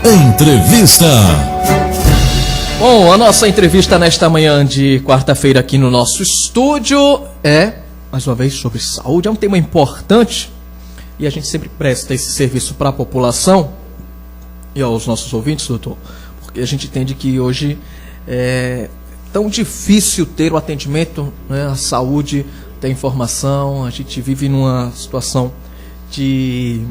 Entrevista. Bom, a nossa entrevista nesta manhã de quarta-feira aqui no nosso estúdio é, mais uma vez, sobre saúde. É um tema importante e a gente sempre presta esse serviço para a população e aos nossos ouvintes, doutor, porque a gente entende que hoje é tão difícil ter o atendimento, né, a saúde, ter informação. A gente vive numa situação de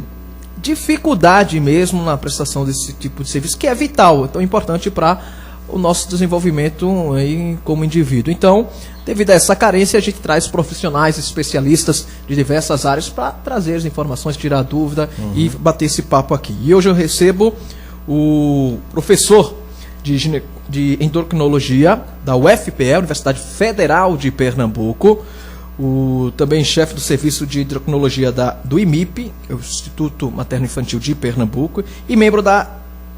dificuldade mesmo na prestação desse tipo de serviço, que é vital, é tão importante para o nosso desenvolvimento aí como indivíduo. Então, devido a essa carência, a gente traz profissionais, especialistas de diversas áreas para trazer as informações, tirar dúvida e bater esse papo aqui. E hoje eu recebo o professor de endocrinologia da UFPE, Universidade Federal de Pernambuco, o também chefe do serviço de endocrinologia do IMIP, o Instituto Materno Infantil de Pernambuco, e membro da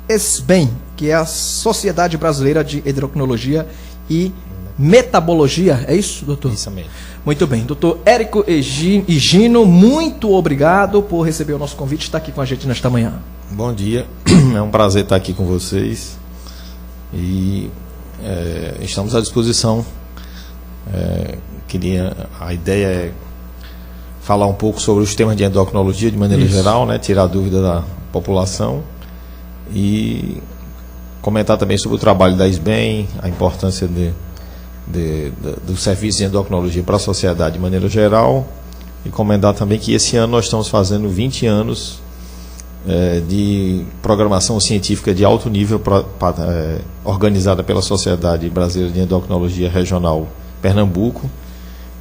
SBEM, que é a Sociedade Brasileira de Endocrinologia e Metabologia. É isso, doutor? Isso mesmo. Muito bem. Doutor Érico Higino, muito obrigado por receber o nosso convite e estar aqui com a gente nesta manhã. Bom dia, é um prazer estar aqui com vocês e estamos à disposição. A ideia é falar um pouco sobre os temas de endocrinologia de maneira geral, né, tirar a dúvida da população e comentar também sobre o trabalho da SBEM, a importância do serviço de endocrinologia para a sociedade de maneira geral, e comentar também que esse ano nós estamos fazendo 20 anos de programação científica de alto nível organizada pela Sociedade Brasileira de Endocrinologia Regional Pernambuco,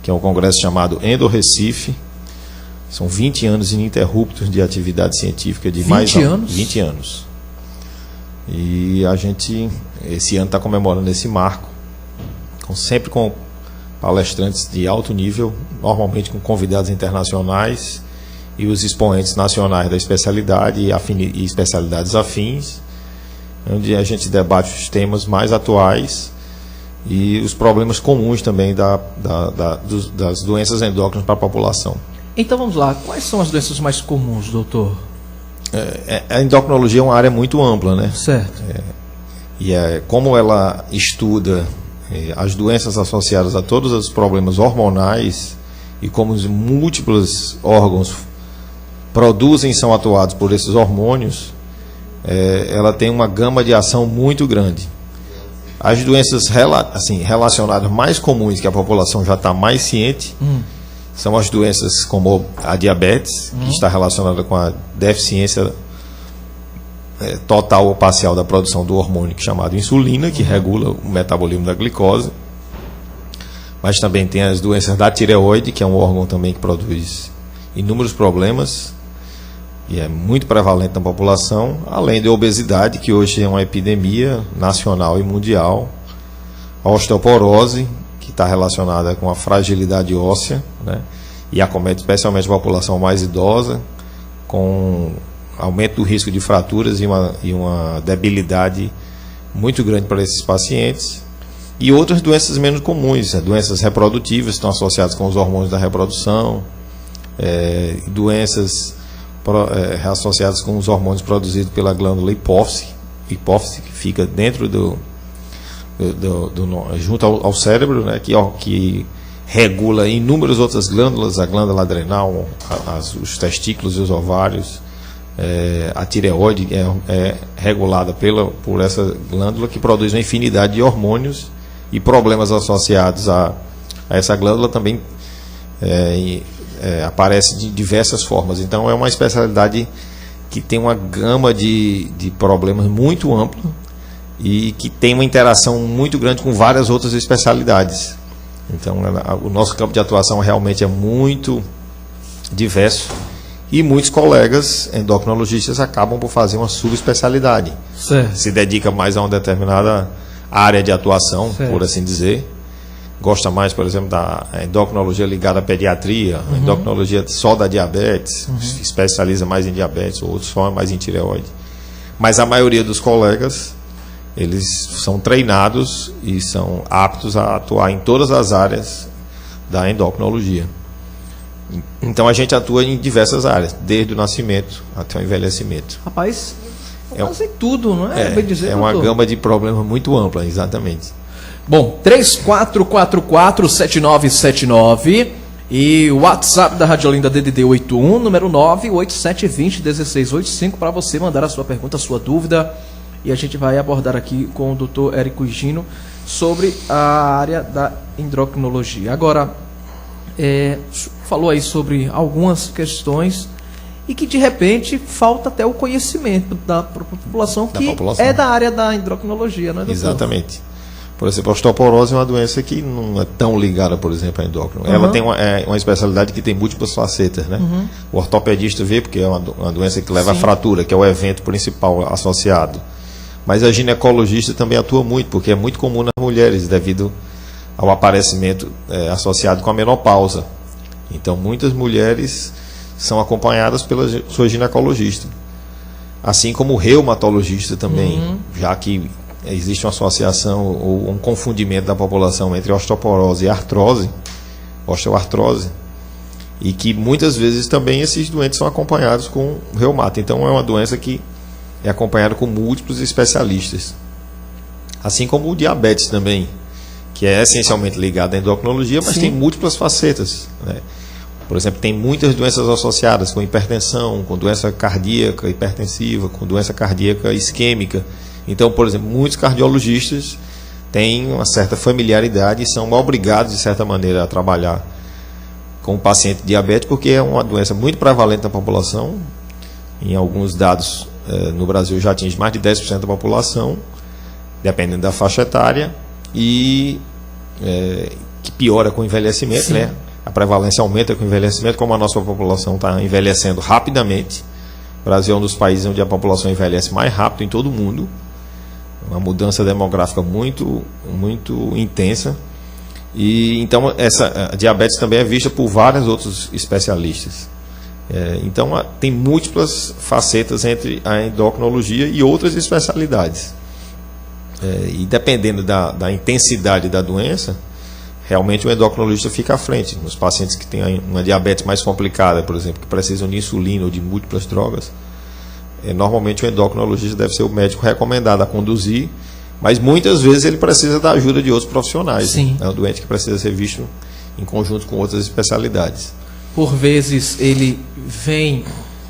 que é um congresso chamado Endo Recife. São 20 anos ininterruptos de atividade científica de 20 anos? 20 anos. E a gente, esse ano, está comemorando esse marco, sempre com palestrantes de alto nível, normalmente com convidados internacionais e os expoentes nacionais da especialidade e especialidades afins, onde a gente debate os temas mais atuais e os problemas comuns também das doenças endócrinas para a população. Então vamos lá, quais são as doenças mais comuns, doutor? A endocrinologia é uma área muito ampla, né? Certo. Como ela estuda as doenças associadas a todos os problemas hormonais e como os múltiplos órgãos produzem e são atuados por esses hormônios, ela tem uma gama de ação muito grande. As doenças relacionadas mais comuns, que a população já está mais ciente, são as doenças como a diabetes, que está relacionada com a deficiência total ou parcial da produção do hormônio chamado insulina, que regula o metabolismo da glicose. Mas também tem as doenças da tireoide, que é um órgão também que produz inúmeros problemas e é muito prevalente na população, além da obesidade, que hoje é uma epidemia nacional e mundial, a osteoporose, que está relacionada com a fragilidade óssea, né, e acomete especialmente a população mais idosa, com aumento do risco de fraturas e uma debilidade muito grande para esses pacientes, e outras doenças menos comuns, doenças reprodutivas, estão associadas com os hormônios da reprodução, doenças associadas com os hormônios produzidos pela glândula hipófise, que fica dentro junto ao cérebro, né, que regula inúmeras outras glândulas, a glândula adrenal, os testículos e os ovários. A tireoide é regulada por essa glândula, que produz uma infinidade de hormônios, e problemas associados a essa glândula também aparece de diversas formas. Então é uma especialidade que tem uma gama de problemas muito ampla e que tem uma interação muito grande com várias outras especialidades. Então o nosso campo de atuação realmente é muito diverso e muitos colegas endocrinologistas acabam por fazer uma subespecialidade. Certo. Se dedica mais a uma determinada área de atuação, certo, por assim dizer. Gosta mais, por exemplo, da endocrinologia ligada à pediatria, endocrinologia só da diabetes, se especializa mais em diabetes, ou outros só mais em tireoide. Mas a maioria dos colegas, eles são treinados e são aptos a atuar em todas as áreas da endocrinologia. Então a gente atua em diversas áreas, desde o nascimento até o envelhecimento. Rapaz, Quase tudo, não é? Bem dizer, é uma doutor? gama de problemas muito ampla, exatamente. Bom, 3444-7979 e o WhatsApp da Rádio Olinda DDD 81, número 98720-1685, para você mandar a sua pergunta, a sua dúvida. E a gente vai abordar aqui com o Dr. Érico Higino sobre a área da endocrinologia. Agora, falou aí sobre algumas questões e que de repente falta até o conhecimento da população que é da área da endocrinologia, não é, doutor? Exatamente. Por exemplo, a osteoporose é uma doença que não é tão ligada, por exemplo, à endócrino. Ela tem uma especialidade que tem múltiplas facetas, né? O ortopedista vê porque é uma doença que leva à fratura, que é o evento principal associado. Mas a ginecologista também atua muito, porque é muito comum nas mulheres, devido ao aparecimento associado com a menopausa. Então, muitas mulheres são acompanhadas pela sua ginecologista. Assim como o reumatologista também, já que existe uma associação ou um confundimento da população entre osteoporose e artrose, osteoartrose, e que muitas vezes também esses doentes são acompanhados com reumato. Então, é uma doença que é acompanhado com múltiplos especialistas. Assim como o diabetes também, que é essencialmente ligado à endocrinologia, mas tem múltiplas facetas, né? Por exemplo, tem muitas doenças associadas com hipertensão, com doença cardíaca hipertensiva, com doença cardíaca isquêmica. Então, por exemplo, muitos cardiologistas têm uma certa familiaridade e são obrigados, de certa maneira, a trabalhar com o paciente diabético, porque é uma doença muito prevalente na população. Em alguns dados, no Brasil já atinge mais de 10% da população, dependendo da faixa etária, e que piora com o envelhecimento, né? A prevalência aumenta com o envelhecimento, como a nossa população está envelhecendo rapidamente. O Brasil é um dos países onde a população envelhece mais rápido em todo o mundo. Uma mudança demográfica muito, muito intensa. E então a diabetes também é vista por vários outros especialistas. Então tem múltiplas facetas entre a endocrinologia e outras especialidades. E dependendo da intensidade da doença, realmente o endocrinologista fica à frente. Nos pacientes que têm uma diabetes mais complicada, por exemplo, que precisam de insulina ou de múltiplas drogas, normalmente o endocrinologista deve ser o médico recomendado a conduzir, mas muitas vezes ele precisa da ajuda de outros profissionais. É um doente que precisa ser visto em conjunto com outras especialidades. Por vezes ele vem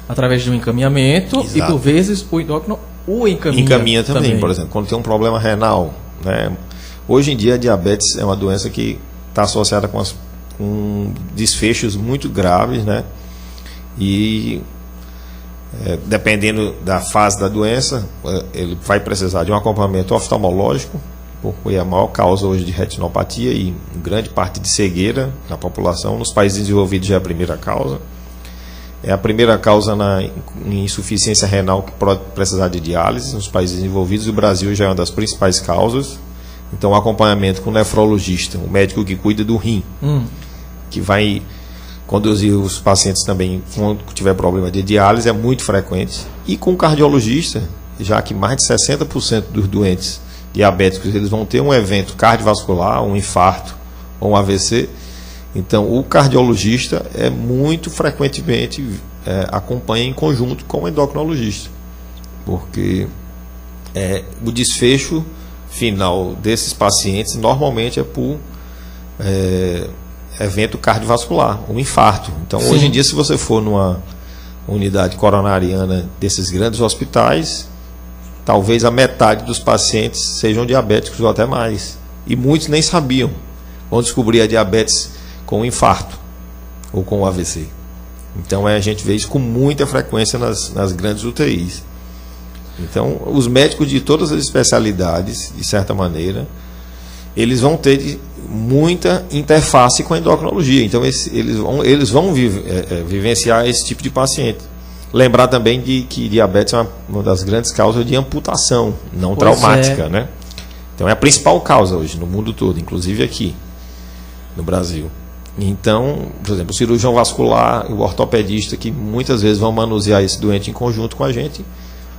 através de um encaminhamento. Exato. E por vezes o endócrino o encaminha também. Por exemplo, quando tem um problema renal, né? Hoje em dia a diabetes é uma doença que está associada com desfechos muito graves, né? E dependendo da fase da doença, ele vai precisar de um acompanhamento oftalmológico, porque é a maior causa hoje de retinopatia e grande parte de cegueira na população. Nos países desenvolvidos já é a primeira causa. É a primeira causa em insuficiência renal que pode precisar de diálise nos países desenvolvidos. O Brasil já é uma das principais causas. Então, o acompanhamento com o nefrologista, o médico que cuida do rim, que vai conduzir os pacientes também quando tiver problema de diálise, é muito frequente. E com o cardiologista, já que mais de 60% dos doentes diabéticos eles vão ter um evento cardiovascular, um infarto ou um AVC. Então, o cardiologista muito frequentemente acompanha em conjunto com o endocrinologista, porque o desfecho final desses pacientes normalmente é por evento cardiovascular, um infarto. Então, hoje em dia, se você for numa unidade coronariana desses grandes hospitais, talvez a metade dos pacientes sejam diabéticos ou até mais. E muitos nem sabiam. Vão descobrir a diabetes com um infarto ou com um AVC. Então a gente vê isso com muita frequência nas grandes UTIs. Então os médicos de todas as especialidades, de certa maneira, eles vão ter muita interface com a endocrinologia. Então eles vão vivenciar esse tipo de paciente. Lembrar também de que diabetes é uma das grandes causas de amputação não traumática, né? Então é a principal causa hoje no mundo todo, inclusive aqui no Brasil. Então, por exemplo, o cirurgião vascular, o ortopedista, que muitas vezes vão manusear esse doente em conjunto com a gente,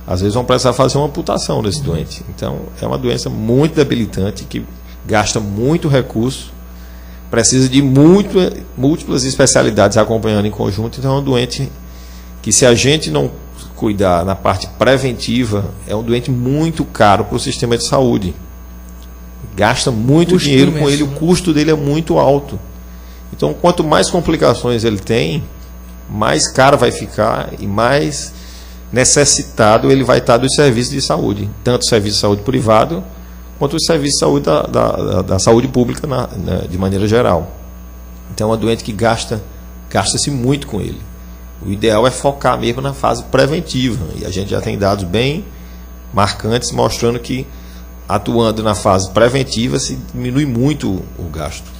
às vezes vão precisar fazer uma amputação desse doente. Então é uma doença muito debilitante, que gasta muito recurso, precisa de múltiplas especialidades acompanhando em conjunto. Então é um doente que, se a gente não cuidar na parte preventiva, é um doente muito caro para o sistema de saúde. Gasta muito dinheiro com ele, o custo dele é muito alto. Então, quanto mais complicações ele tem, mais caro vai ficar e mais necessitado ele vai estar dos serviços de saúde, tanto o serviço de saúde privado quanto o serviço de saúde da saúde pública de maneira geral. Então, é uma doente que gasta-se muito com ele. O ideal é focar mesmo na fase preventiva, e a gente já tem dados bem marcantes mostrando que atuando na fase preventiva se diminui muito o gasto.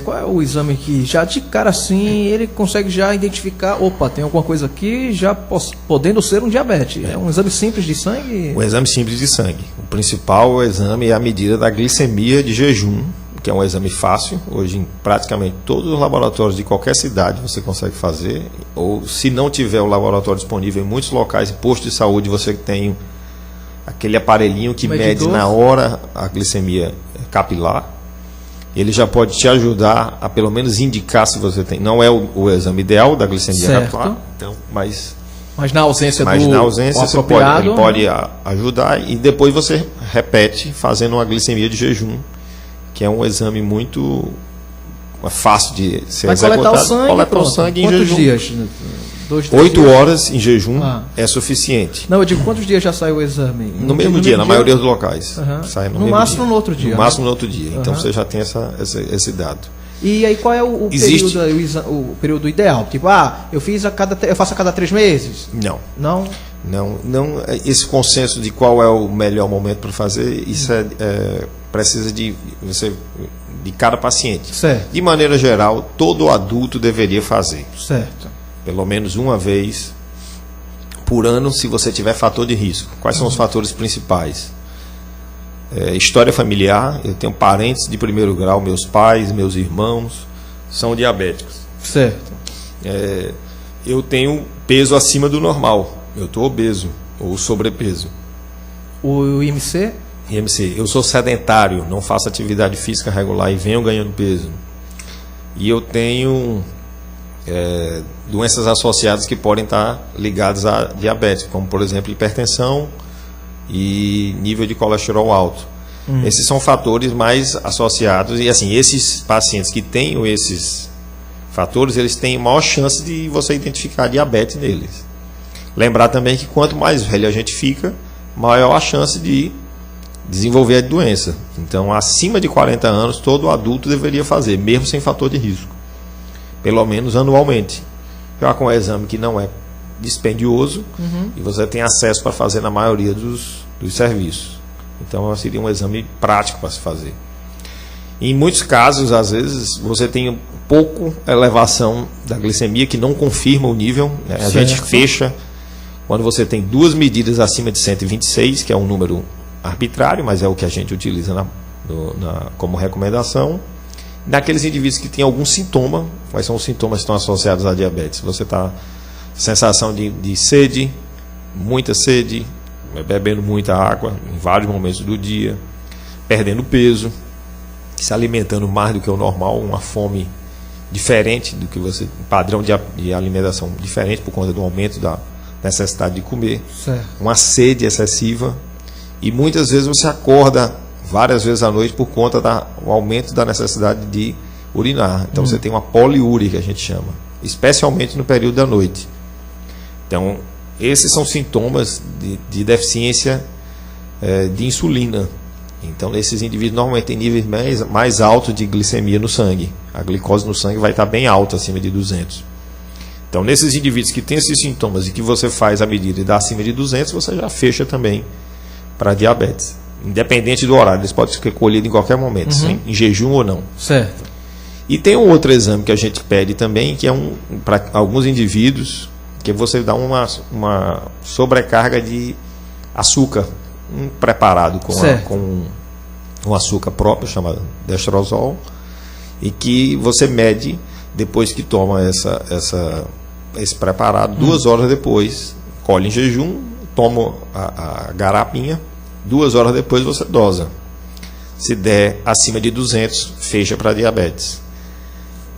Qual é o exame que já de cara assim ele consegue já identificar, opa, tem alguma coisa aqui já podendo ser um diabetes? É um exame simples de sangue? Um exame simples de sangue. O principal exame é a medida da glicemia de jejum, que é um exame fácil. Hoje em praticamente todos os laboratórios de qualquer cidade você consegue fazer, ou se não tiver o laboratório disponível em muitos locais e postos de saúde, você tem aquele aparelhinho que mede na hora a glicemia capilar. Ele já pode te ajudar a pelo menos indicar se você tem. Não é o exame ideal da glicemia capilar, então, mas na ausência você pode ajudar, e depois você repete fazendo uma glicemia de jejum, que é um exame muito fácil de ser executado. Coleta o sangue em quantos jejum? Dias? 8 horas em jejum é suficiente. Não, eu digo, quantos dias já saiu o exame? No mesmo dia, na maioria dos locais. Sai no máximo no outro dia. No máximo no outro dia. Então você já tem esse dado. E aí qual é o período ideal? Tipo, eu faço a cada 3 meses? Não. Esse consenso de qual é o melhor momento para fazer, isso precisa de cada paciente. Certo. De maneira geral, todo adulto deveria fazer. Certo. Pelo menos uma vez por ano, se você tiver fator de risco. Quais são os fatores principais? História familiar. Eu tenho parentes de primeiro grau, meus pais, meus irmãos são diabéticos. Certo. Eu tenho peso acima do normal. Eu estou obeso ou sobrepeso. O IMC? IMC. Eu sou sedentário, não faço atividade física regular e venho ganhando peso. E eu tenho doenças associadas que podem estar ligadas a diabetes, como por exemplo hipertensão e nível de colesterol alto. Esses são fatores mais associados, e assim, esses pacientes que têm esses fatores, eles têm maior chance de você identificar diabetes neles. Lembrar também que quanto mais velho a gente fica, maior a chance de desenvolver a doença. Então, acima de 40 anos, todo adulto deveria fazer, mesmo sem fator de risco. Pelo menos anualmente. Já com um exame que não é dispendioso e você tem acesso para fazer na maioria dos serviços. Então seria um exame prático para se fazer. Em muitos casos, às vezes, você tem pouco elevação da glicemia que não confirma o nível. Né? A gente fecha quando você tem 2 medidas acima de 126, que é um número arbitrário, mas é o que a gente utiliza como recomendação. Naqueles indivíduos que têm algum sintoma, quais são os sintomas que estão associados à diabetes? Você está sensação de sede, muita sede, bebendo muita água em vários momentos do dia, perdendo peso, se alimentando mais do que o normal, uma fome diferente do que você, padrão de alimentação diferente por conta do aumento da necessidade de comer, uma sede excessiva, e muitas vezes você acorda várias vezes à noite por conta do aumento da necessidade de urinar. Então você tem uma poliúria, que a gente chama, especialmente no período da noite. Então esses são sintomas de deficiência de insulina. Então esses indivíduos normalmente têm níveis mais altos de glicemia no sangue. A glicose no sangue vai estar bem alta, acima de 200. Então nesses indivíduos que têm esses sintomas e que você faz a medida e dá acima de 200, você já fecha também para diabetes. Independente do horário, eles podem ser colhidos em qualquer momento, em jejum ou não. Certo. E tem um outro exame que a gente pede também, que é para alguns indivíduos, que você dá uma sobrecarga de açúcar, um preparado com um açúcar próprio, chamado destrozol, e que você mede depois que toma esse preparado, 2 horas depois, colhe em jejum, toma a garapinha, 2 horas depois você dosa. Se der acima de 200, fecha para diabetes.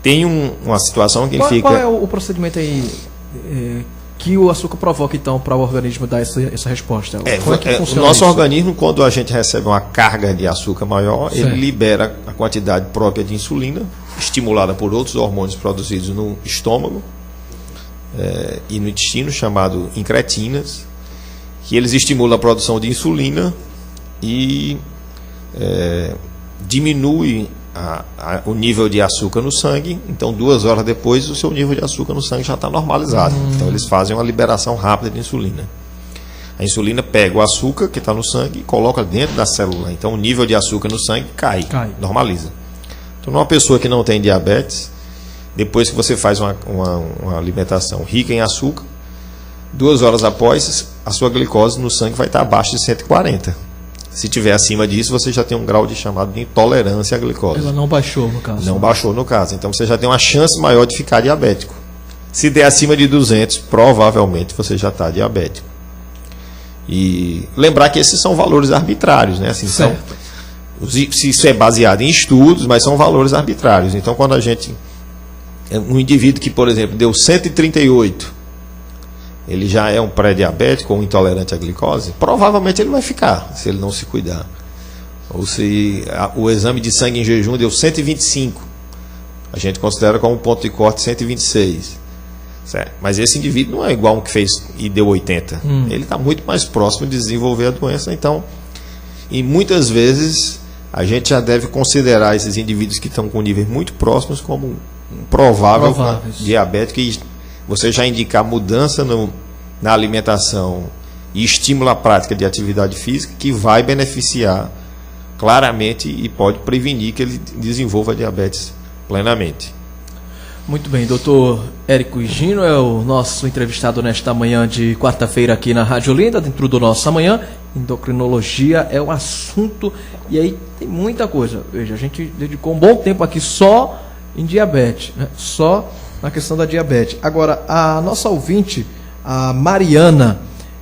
Tem uma situação que qual fica... Qual é o procedimento aí que o açúcar provoca, então, para o organismo dar essa resposta? O nosso organismo, quando a gente recebe uma carga de açúcar maior, certo, ele libera a quantidade própria de insulina, estimulada por outros hormônios produzidos no estômago e no intestino, chamado incretinas, que eles estimulam a produção de insulina e diminui o nível de açúcar no sangue. Então 2 horas depois o seu nível de açúcar no sangue já está normalizado. Então eles fazem uma liberação rápida de insulina. A insulina pega o açúcar que está no sangue e coloca dentro da célula. Então o nível de açúcar no sangue cai. Normaliza. Então numa pessoa que não tem diabetes, depois que você faz uma alimentação rica em açúcar, 2 horas após, a sua glicose no sangue vai estar abaixo de 140. Se tiver acima disso, você já tem um grau chamado de intolerância à glicose. Ela não baixou, no caso. Não baixou, no caso. Então você já tem uma chance maior de ficar diabético. Se der acima de 200, provavelmente você já está diabético. E lembrar que esses são valores arbitrários, né? Assim, se isso é baseado em estudos, mas são valores arbitrários. Então quando um indivíduo que, por exemplo, deu 138, ele já é um pré-diabético ou intolerante à glicose, provavelmente ele vai ficar, se ele não se cuidar. Ou se o exame de sangue em jejum deu 125, a gente considera como um ponto de corte 126. Certo? Mas esse indivíduo não é igual um que fez e deu 80. Ele está muito mais próximo de desenvolver a doença. Então, e muitas vezes, a gente já deve considerar esses indivíduos que estão com níveis muito próximos como um provável diabético, e você já indicar mudança na alimentação e estímulo à prática de atividade física, que vai beneficiar claramente e pode prevenir que ele desenvolva diabetes plenamente. Muito bem, doutor Érico Higino é o nosso entrevistado nesta manhã de quarta-feira aqui na Rádio Olinda, dentro do Nosso Amanhã. Endocrinologia é o assunto, e aí tem muita coisa. Veja, a gente dedicou um bom tempo aqui só em diabetes, né? Só na questão da diabetes. Agora, a nossa ouvinte, a Mariana,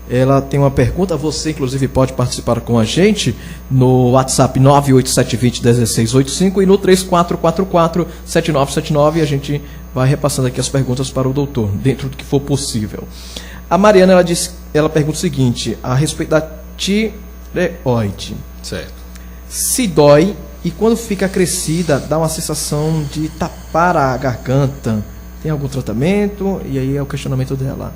ela tem uma pergunta. Você, inclusive, pode participar com a gente no WhatsApp 987201685 e no 3444-7979. A gente vai repassando aqui as perguntas para o doutor, dentro do que for possível. A Mariana, ela pergunta o seguinte, a respeito da tireoide. Certo. Se dói e quando fica crescida, dá uma sensação de tapar a garganta. Tem algum tratamento? E aí é o questionamento dela.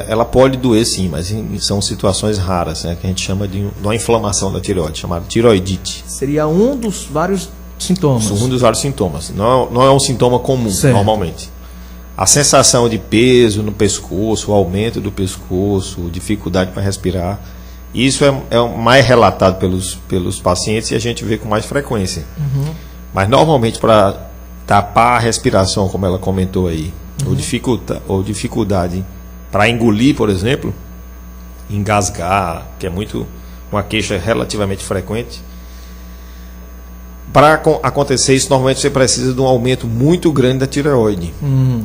Ela pode doer sim, mas são situações raras, né, que a gente chama de uma inflamação da tireoide, chamada tireoidite. Seria um dos vários sintomas? Um dos vários sintomas. Não é um sintoma comum, certo, normalmente. A sensação de peso no pescoço, o aumento do pescoço, dificuldade para respirar, isso é o mais relatado pelos pacientes e a gente vê com mais frequência. Mas normalmente para tapar a respiração, como ela comentou aí, ou dificuldade para engolir, por exemplo, engasgar, que é uma queixa relativamente frequente. Para acontecer isso, normalmente você precisa de um aumento muito grande da tireoide,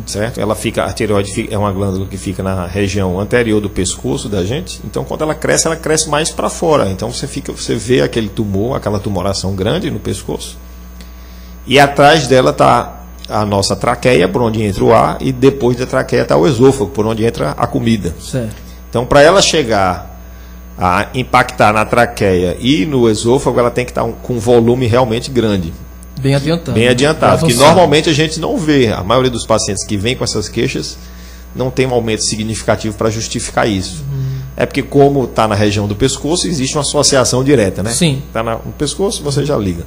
certo? A tireoide é uma glândula que fica na região anterior do pescoço da gente. Então, quando ela cresce mais para fora. Então, você vê aquele tumor, aquela tumoração grande no pescoço. E atrás dela está a nossa traqueia, por onde entra o ar, e depois da traqueia está o esôfago, por onde entra a comida. Certo. Então, para ela chegar a impactar na traqueia e no esôfago, ela tem que estar com um volume realmente grande. Bem adiantado. Bem adiantado, que normalmente a gente não vê. A maioria dos pacientes que vêm com essas queixas não tem um aumento significativo para justificar isso. É porque, como está na região do pescoço, existe uma associação direta, né? Sim. Está no pescoço, você já liga.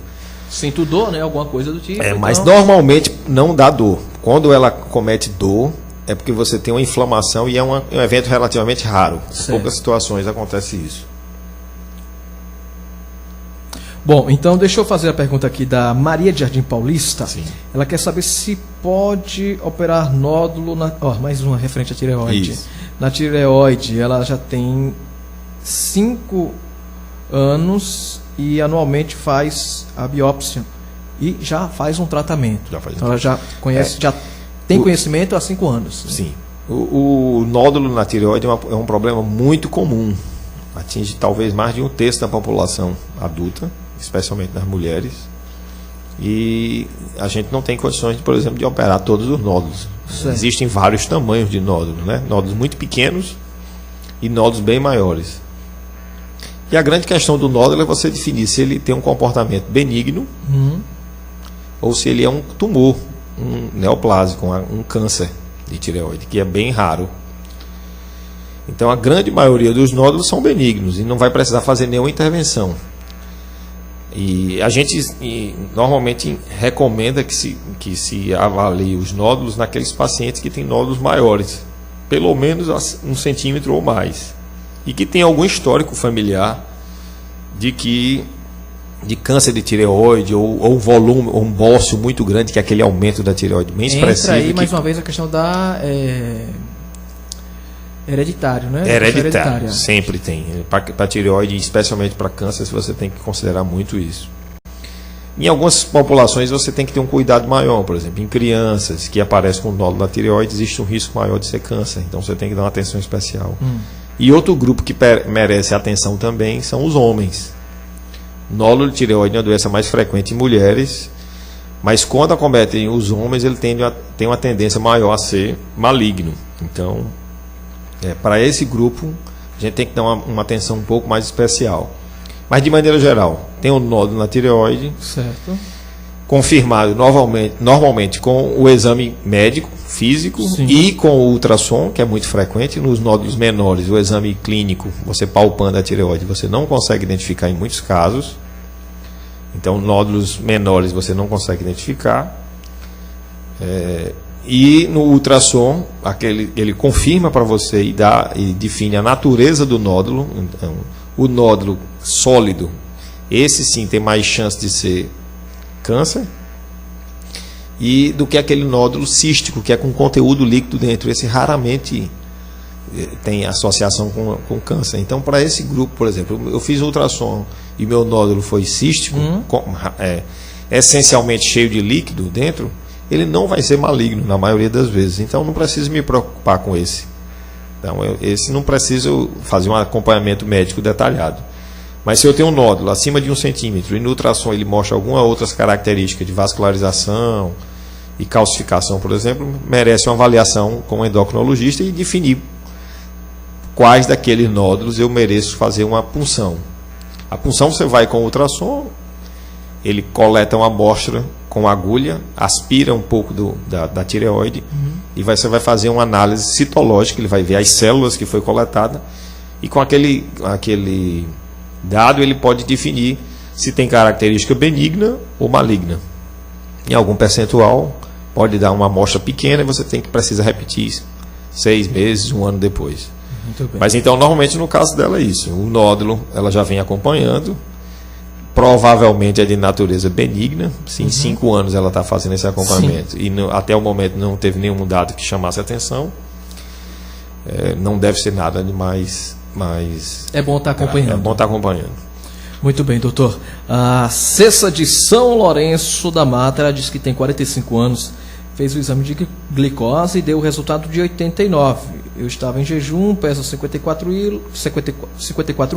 Sinto dor, né? Alguma coisa do tipo. Mas normalmente não dá dor. Quando ela comete dor, é porque você tem uma inflamação e é um evento relativamente raro. Em poucas situações acontece isso. Bom, então deixa eu fazer a pergunta aqui da Maria de Jardim Paulista. Sim. Ela quer saber se pode operar nódulo mais uma referente à tireoide. Isso. Na tireoide, ela já tem 5 anos e anualmente faz a biópsia e já faz um tratamento. Então ela já conhece, já tem conhecimento há 5 anos. Sim. O nódulo na tireoide é um problema muito comum. Atinge talvez mais de 1/3 da população adulta, especialmente nas mulheres. E a gente não tem condições, por exemplo, de operar todos os nódulos. Certo. Existem vários tamanhos de nódulos, né? Nódulos muito pequenos e nódulos bem maiores. E a grande questão do nódulo é você definir se ele tem um comportamento benigno ou se ele é um tumor, um neoplásico, um câncer de tireoide, que é bem raro. Então a grande maioria dos nódulos são benignos e não vai precisar fazer nenhuma intervenção. E a gente normalmente recomenda que se avalie os nódulos naqueles pacientes que têm nódulos maiores, pelo menos 1 centímetro ou mais, e que tem algum histórico familiar de câncer de tireoide ou volume, ou um bócio muito grande, que é aquele aumento da tireoide bem expressivo. Entra aí mais uma vez a questão da hereditário, né? Hereditário, sempre tem. Para tireoide, especialmente para câncer, você tem que considerar muito isso. Em algumas populações você tem que ter um cuidado maior, por exemplo, em crianças que aparecem com nódulo da tireoide, existe um risco maior de ser câncer, então você tem que dar uma atenção especial. E outro grupo que merece atenção também são os homens. Nódulo de tireoide é uma doença mais frequente em mulheres, mas quando acometem os homens, ele tem uma tendência maior a ser maligno. Então, para esse grupo, a gente tem que dar uma atenção um pouco mais especial. Mas, de maneira geral, tem um nódulo na tireoide, certo, confirmado normalmente com o exame médico, físico, sim, e com o ultrassom, que é muito frequente. Nos nódulos menores, o exame clínico, você palpando a tireoide, você não consegue identificar em muitos casos. Então, nódulos menores você não consegue identificar. E no ultrassom, ele confirma para você e define a natureza do nódulo. Então, o nódulo sólido, esse sim tem mais chance de ser câncer, e do que aquele nódulo cístico, que é com conteúdo líquido dentro. Esse raramente tem associação com câncer. Então, para esse grupo, por exemplo, eu fiz ultrassom e meu nódulo foi cístico, essencialmente cheio de líquido dentro, ele não vai ser maligno na maioria das vezes. Então, não preciso me preocupar com esse. Então, esse não preciso fazer um acompanhamento médico detalhado. Mas se eu tenho um nódulo acima de 1 centímetro e no ultrassom ele mostra algumas outras características de vascularização e calcificação, por exemplo, merece uma avaliação com o endocrinologista e definir quais daqueles nódulos eu mereço fazer uma punção. A punção você vai com o ultrassom, ele coleta uma amostra com agulha, aspira um pouco da tireoide, e você vai fazer uma análise citológica, ele vai ver as células que foi coletada, e com aquele dado ele pode definir se tem característica benigna ou maligna. Em algum percentual pode dar uma amostra pequena e você precisa repetir 6 meses, 1 ano depois. Muito bem. Mas então normalmente no caso dela é isso, o nódulo ela já vem acompanhando, provavelmente é de natureza benigna, se em 5 anos ela está fazendo esse acompanhamento, sim, e até o momento não teve nenhum dado que chamasse atenção, não deve ser nada de mais é bom estar acompanhando. É bom estar acompanhando. Muito bem, doutor. A Cessa de São Lourenço da Mata, ela diz que tem 45 anos, fez o exame de glicose e deu o resultado de 89. Eu estava em jejum, peso 54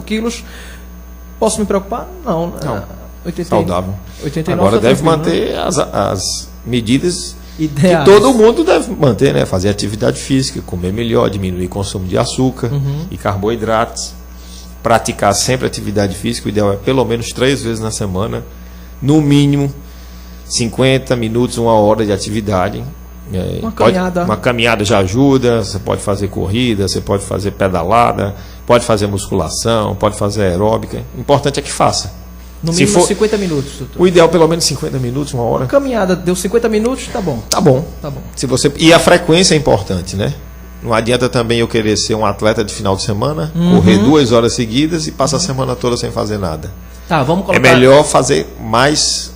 quilos. Posso me preocupar? Não. 80, saudável. 89 agora deve manter, né, as medidas ideais que todo mundo deve manter, né? Fazer atividade física, comer melhor, diminuir o consumo de açúcar e carboidratos, praticar sempre atividade física. O ideal é pelo menos 3 vezes na semana, no mínimo 50 minutos, 1 hora de atividade. Uma caminhada já ajuda. Você pode fazer corrida, você pode fazer pedalada, pode fazer musculação, pode fazer aeróbica. O importante é que faça. No mínimo 50 minutos, doutor. O ideal pelo menos 50 minutos, 1 hora. Uma caminhada deu 50 minutos, tá bom. Tá bom. E a frequência é importante, né? Não adianta também eu querer ser um atleta de final de semana, correr 2 horas seguidas e passar a semana toda sem fazer nada. Tá, vamos colocar... É melhor fazer mais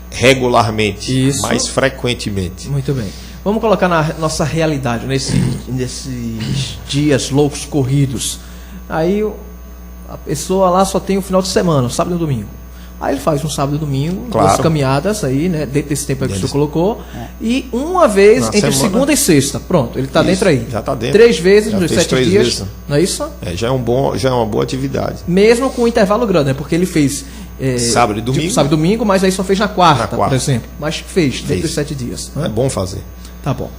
regularmente, isso, mais frequentemente. Muito bem. Vamos colocar na nossa realidade, nesses dias loucos, corridos. Aí a pessoa lá só tem o final de semana, sábado e domingo. Aí ele faz um sábado e domingo, claro, 2 caminhadas aí, né? Dentro desse tempo que o senhor colocou. E uma vez entre segunda e sexta. Pronto, ele está dentro aí. Já está dentro. 3 vezes nos 7 dias. Vezes. Não é isso? Já é uma boa atividade. Mesmo com um intervalo grande, né? Porque ele fez sábado e domingo. Sábado e domingo, mas aí só fez na quarta, por exemplo. Mas fez dentro dos 7 dias. Né? É bom fazer. Tá bom.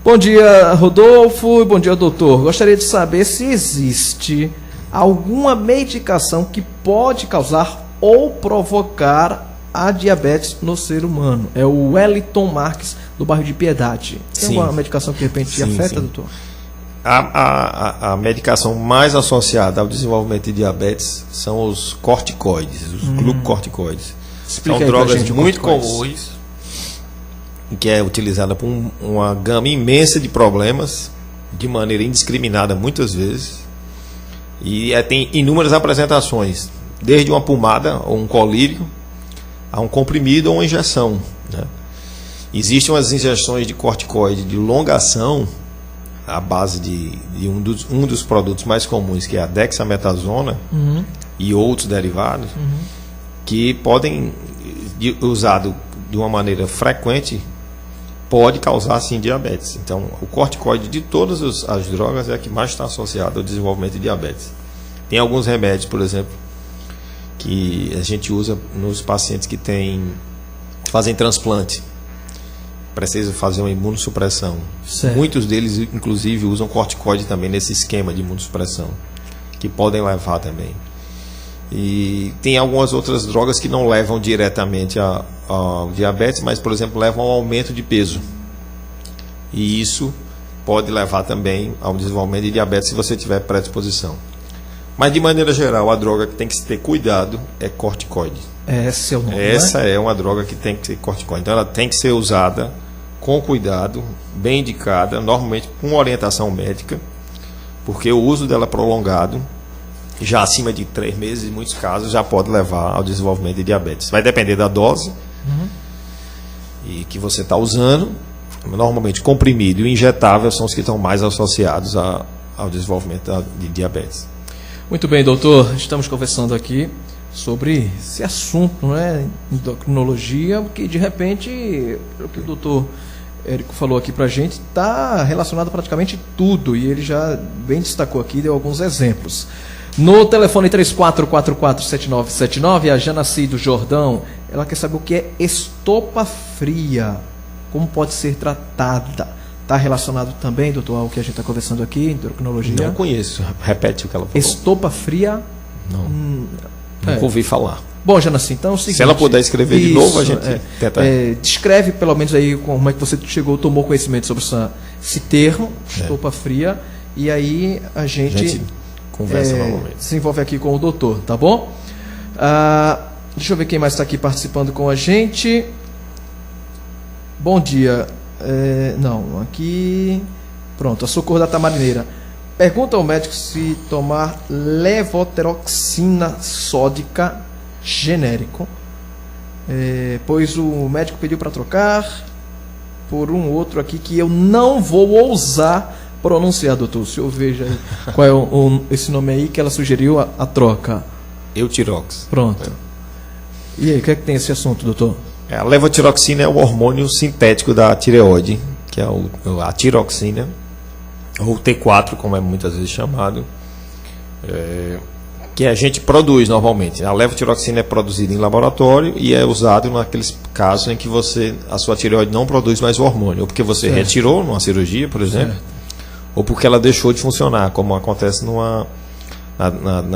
Bom dia, Rodolfo. Bom dia, doutor. Gostaria de saber se existe alguma medicação que pode causar ou provocar a diabetes no ser humano. É o Wellington Marques, do bairro de Piedade. Tem Sim. alguma medicação que de repente afeta, doutor? A medicação mais associada ao desenvolvimento de diabetes são os corticoides, os glucocorticoides. Explica São aí pra drogas gente o muito corticoides. comuns, que é utilizada por uma gama imensa de problemas, de maneira indiscriminada muitas vezes, e tem inúmeras apresentações, desde uma pomada ou um colírio, a um comprimido ou uma injeção, né? Existem umas injeções de corticoide de longa ação, à base de um dos produtos mais comuns, que é a dexametasona, e outros derivados, que podem, usado de uma maneira frequente, pode causar sim diabetes. Então, o corticoide de todas as drogas é a que mais está associada ao desenvolvimento de diabetes. Tem alguns remédios, por exemplo, que a gente usa nos pacientes que fazem transplante, precisa fazer uma imunossupressão. Certo. Muitos deles, inclusive, usam corticoide também nesse esquema de imunossupressão, que podem levar também. E tem algumas outras drogas que não levam diretamente ao diabetes, mas, por exemplo, levam ao aumento de peso. E isso pode levar também ao desenvolvimento de diabetes se você tiver predisposição. Mas, de maneira geral, a droga que tem que se ter cuidado é corticoide. Esse é o nome, Essa é uma droga que tem que ser corticoide. Então, ela tem que ser usada com cuidado, bem indicada, normalmente com orientação médica, porque o uso dela prolongado, já acima de 3 meses, em muitos casos, já pode levar ao desenvolvimento de diabetes. Vai depender da dose e que você está usando. Normalmente, comprimido e injetável são os que estão mais associados ao desenvolvimento de diabetes. Muito bem, doutor. Estamos conversando aqui sobre esse assunto, né, endocrinologia, porque de repente, o que o doutor Érico falou aqui pra gente, está relacionado a praticamente tudo, e ele já bem destacou aqui, deu alguns exemplos. No telefone 34447979, a Janaci do Jordão, ela quer saber o que é estopa fria, como pode ser tratada. Está relacionado também, doutor, ao que a gente está conversando aqui, endocrinologia? Não conheço. Repete o que ela falou. Estopa fria? Não. Nunca ouvi falar. Bom, Janaci, então é o seguinte... Se ela puder escrever de novo, a gente tenta... descreve pelo menos aí como é que você tomou conhecimento sobre esse termo, estopa fria, e aí a gente conversa novamente. Desenvolve aqui com o doutor, tá bom? Deixa eu ver quem mais está aqui participando com a gente. Bom dia. Aqui... Pronto, a Socorro da Tamarineira. Pergunta ao médico se tomar levotiroxina sódica genérico, pois o médico pediu para trocar por um outro aqui que eu não vou ousar pronunciar, doutor. O senhor veja aí qual é esse nome aí que ela sugeriu a troca. Eutirox. Pronto. E aí, o que é que tem esse assunto, doutor? A levotiroxina é o hormônio sintético da tireoide, que é a tiroxina, ou T4, como é muitas vezes chamado, que a gente produz normalmente. A levotiroxina é produzida em laboratório e é usado naqueles casos em que a sua tireoide não produz mais o hormônio, ou porque você retirou numa cirurgia, por exemplo, ou porque ela deixou de funcionar, como acontece na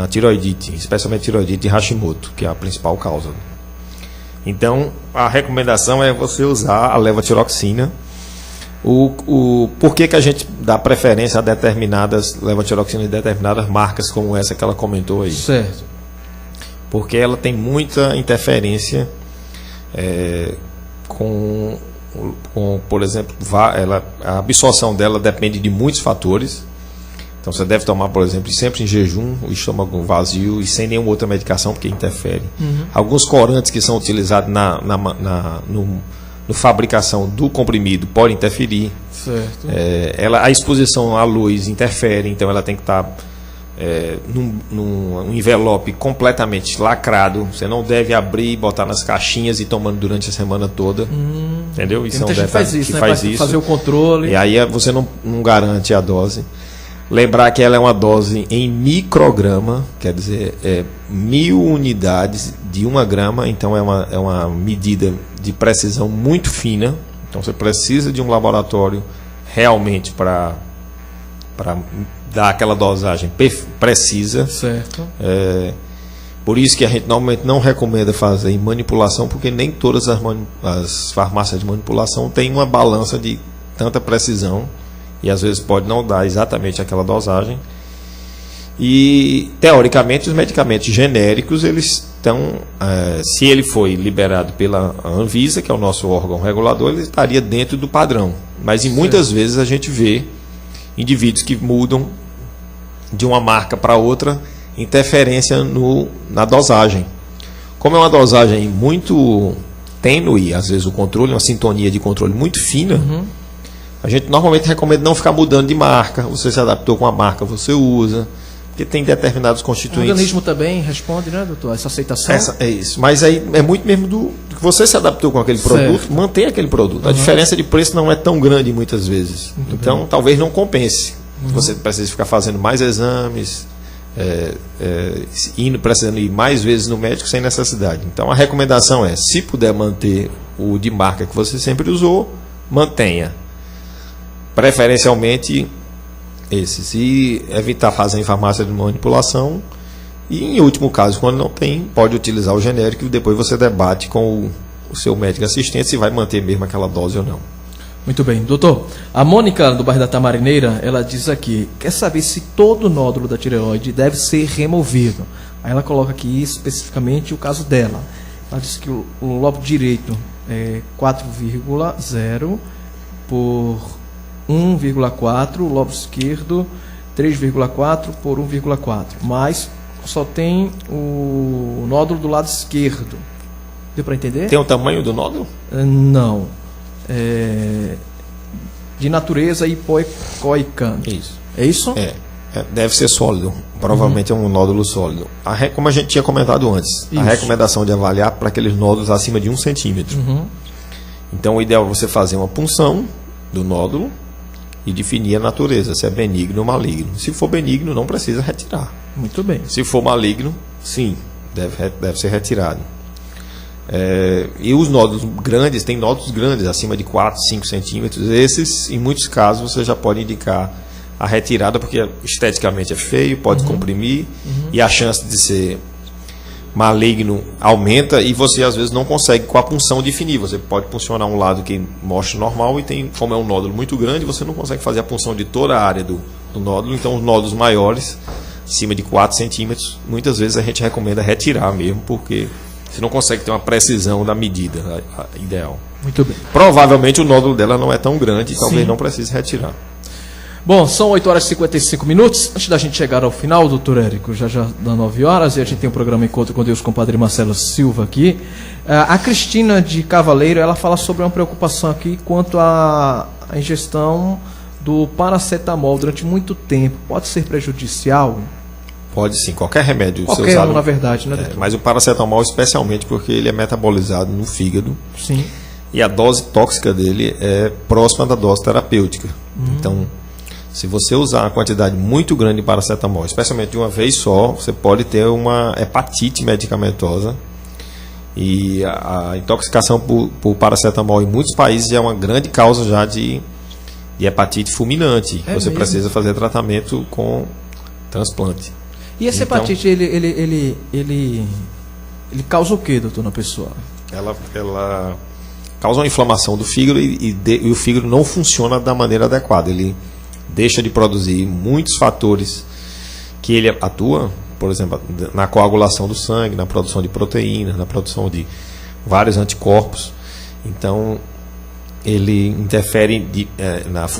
tireoidite, especialmente tireoidite de Hashimoto, que é a principal causa. Então, a recomendação é você usar a levotiroxina. Por que a gente dá preferência a determinadas levotiroxinas de determinadas marcas, como essa que ela comentou aí? Certo. Porque ela tem muita interferência por exemplo, a absorção dela depende de muitos fatores. Então você deve tomar, por exemplo, sempre em jejum, o estômago vazio e sem nenhuma outra medicação, porque interfere. Alguns corantes que são utilizados na fabricação do comprimido podem interferir. Certo. A exposição à luz interfere, então ela tem que estar num envelope completamente lacrado. Você não deve abrir e botar nas caixinhas e tomando durante a semana toda. Entendeu? Isso muita gente faz isso, né? Faz isso. Fazer o controle. E aí você não garante a dose. Lembrar que ela é uma dose em micrograma, quer dizer, 1000 unidades de 1 grama, então é uma medida de precisão muito fina. Então você precisa de um laboratório realmente para dar aquela dosagem precisa. Certo. Por isso que a gente normalmente não recomenda fazer em manipulação, porque nem todas as farmácias de manipulação têm uma balança de tanta precisão e às vezes pode não dar exatamente aquela dosagem. E teoricamente os medicamentos genéricos, eles estão, se ele foi liberado pela Anvisa, que é o nosso órgão regulador, ele estaria dentro do padrão. Mas muitas vezes a gente vê indivíduos que mudam de uma marca para outra, interferência na dosagem. Como é uma dosagem muito tênue, às vezes o controle, uma sintonia de controle muito fina, a gente normalmente recomenda não ficar mudando de marca. Você se adaptou com a marca, você usa, porque tem determinados constituintes. O organismo também responde, né, doutor? Essa aceitação? É isso. Mas aí é muito mesmo do que você se adaptou com aquele produto, mantém aquele produto. A diferença de preço não é tão grande muitas vezes. Muito então, bem. Talvez não compense. Você precisa ficar fazendo mais exames, precisando ir mais vezes no médico sem necessidade. Então, a recomendação é, se puder manter o de marca que você sempre usou, mantenha. Preferencialmente esses. E evitar fazer em farmácia de manipulação. E, em último caso, quando não tem, pode utilizar o genérico e depois você debate com o seu médico assistente se vai manter mesmo aquela dose ou não. Muito bem. Doutor, a Mônica, do bairro da Tamarineira, ela diz aqui, quer saber se todo nódulo da tireoide deve ser removido. Aí ela coloca aqui especificamente o caso dela. Ela diz que o lobo direito é 4,0 por 1,4, o lobo esquerdo 3,4 por 1,4, mas só tem o nódulo do lado esquerdo. Deu para entender? Tem o tamanho do nódulo? Não. De natureza hipoecoica. Isso. É isso? Deve ser sólido. Provavelmente é um nódulo sólido. Como a gente tinha comentado antes, a recomendação de avaliar para aqueles nódulos acima de 1 centímetro. Então o ideal é você fazer uma punção do nódulo e definir a natureza, se é benigno ou maligno. Se for benigno, não precisa retirar. Muito bem. Se for maligno, sim, deve ser retirado. E os nódulos grandes, tem nódulos grandes, acima de 4, 5 centímetros. Esses, em muitos casos, você já pode indicar a retirada, porque esteticamente é feio, pode comprimir, e a chance de ser maligno aumenta, e você às vezes não consegue com a punção definir. Você pode puncionar um lado que mostra normal, e como é um nódulo muito grande, você não consegue fazer a punção de toda a área do nódulo. Então os nódulos maiores, acima de 4 centímetros, muitas vezes a gente recomenda retirar mesmo, porque você não consegue ter uma precisão da medida ideal. Muito bem. Provavelmente o nódulo dela não é tão grande, talvez não precise retirar. Bom, são 8 horas e 55 minutos. Antes da gente chegar ao final, doutor Érico, já dá 9 horas, e a gente tem um programa Encontro com Deus com o padre Marcelo Silva aqui. A Cristina de Cavaleiro, ela fala sobre uma preocupação aqui quanto à ingestão do paracetamol durante muito tempo. Pode ser prejudicial? Pode sim, qualquer remédio. Qualquer um, na verdade, né, doutor? Mas o paracetamol especialmente porque ele é metabolizado no fígado. Sim. E a dose tóxica dele é próxima da dose terapêutica. Então, se você usar uma quantidade muito grande de paracetamol, especialmente de uma vez só, você pode ter uma hepatite medicamentosa. E a intoxicação por paracetamol em muitos países é uma grande causa já de hepatite fulminante. Você precisa fazer tratamento com transplante. E essa hepatite, ele causa o que, doutor, na pessoa? Ela causa uma inflamação do fígado e o fígado não funciona da maneira adequada. Ele deixa de produzir muitos fatores que ele atua, por exemplo, na coagulação do sangue, na produção de proteínas, na produção de vários anticorpos. Então, ele interfere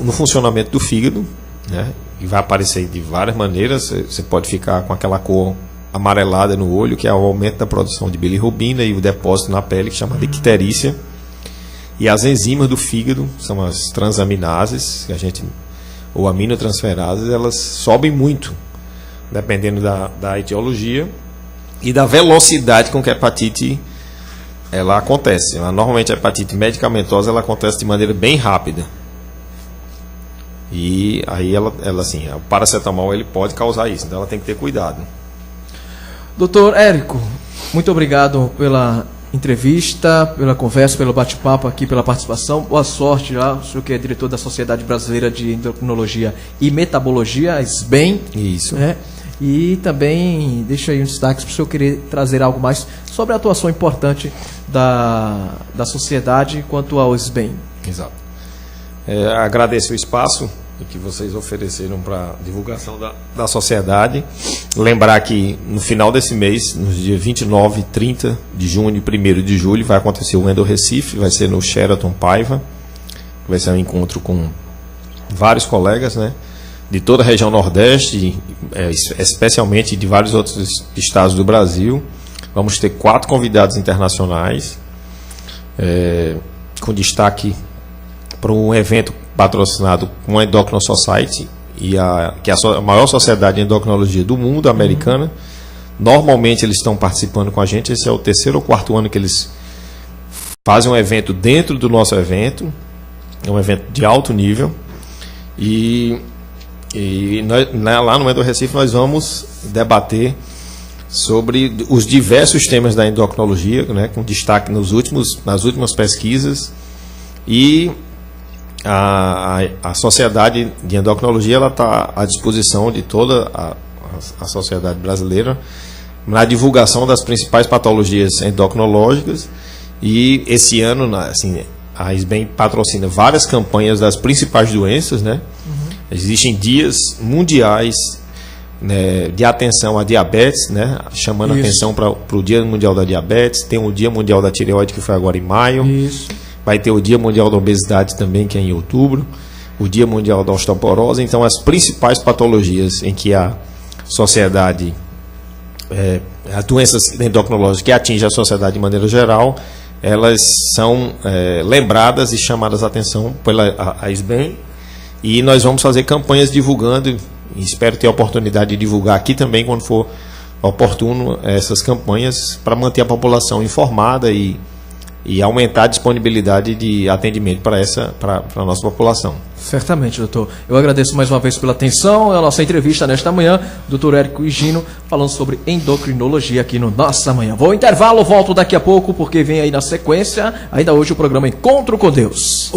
no funcionamento do fígado, né? E vai aparecer de várias maneiras. Você pode ficar com aquela cor amarelada no olho, que é o aumento da produção de bilirrubina e o depósito na pele, que chama de icterícia. E as enzimas do fígado, são as transaminases, ou aminotransferases, elas sobem muito, dependendo da etiologia e da velocidade com que a hepatite ela acontece. Normalmente a hepatite medicamentosa ela acontece de maneira bem rápida. E aí ela assim, o paracetamol ele pode causar isso, então ela tem que ter cuidado. Doutor Érico, muito obrigado pela entrevista, pela conversa, pelo bate-papo aqui, pela participação. Boa sorte já, o senhor que é diretor da Sociedade Brasileira de Endocrinologia e Metabologia, a SBEM. Isso. Né? E também deixa aí um destaque para o senhor querer trazer algo mais sobre a atuação importante da sociedade quanto ao SBEM. Exato. Agradeço o espaço que vocês ofereceram para divulgação da sociedade. Lembrar que no final desse mês, nos dias 29, 30 de junho e 1º de julho, vai acontecer o Endo Recife, vai ser no Sheraton Paiva, vai ser um encontro com vários colegas, né, de toda a região Nordeste, especialmente de vários outros estados do Brasil. Vamos ter 4 convidados internacionais, com destaque para um evento patrocinado com a Endocrino Society, que é a maior sociedade de endocrinologia do mundo, americana. Normalmente eles estão participando com a gente. Esse é o 3º ou 4º ano que eles fazem um evento dentro do nosso evento. É um evento de alto nível. E lá no Endo Recife nós vamos debater sobre os diversos temas da endocrinologia, né, com destaque nas últimas pesquisas. E a Sociedade de Endocrinologia está à disposição de toda a sociedade brasileira na divulgação das principais patologias endocrinológicas. E esse ano, assim, a SBEM patrocina várias campanhas das principais doenças, né? Existem dias mundiais, né, de atenção à diabetes, né, chamando a atenção para o Dia Mundial da Diabetes. Tem o Dia Mundial da Tireoide, que foi agora em maio. Isso. Vai ter o Dia Mundial da Obesidade também, que é em outubro. O Dia Mundial da Osteoporose. Então, as principais patologias em que a sociedade, as doenças endocrinológicas que atingem a sociedade de maneira geral, elas são lembradas e chamadas a atenção pela SBEM. E nós vamos fazer campanhas divulgando, e espero ter a oportunidade de divulgar aqui também, quando for oportuno, essas campanhas, para manter a população informada e aumentar a disponibilidade de atendimento para a nossa população. Certamente, doutor. Eu agradeço mais uma vez pela atenção. É a nossa entrevista nesta manhã, doutor Érico Higino, falando sobre endocrinologia aqui no Nossa Manhã. Vou ao intervalo, volto daqui a pouco, porque vem aí na sequência, ainda hoje, o programa Encontro com Deus.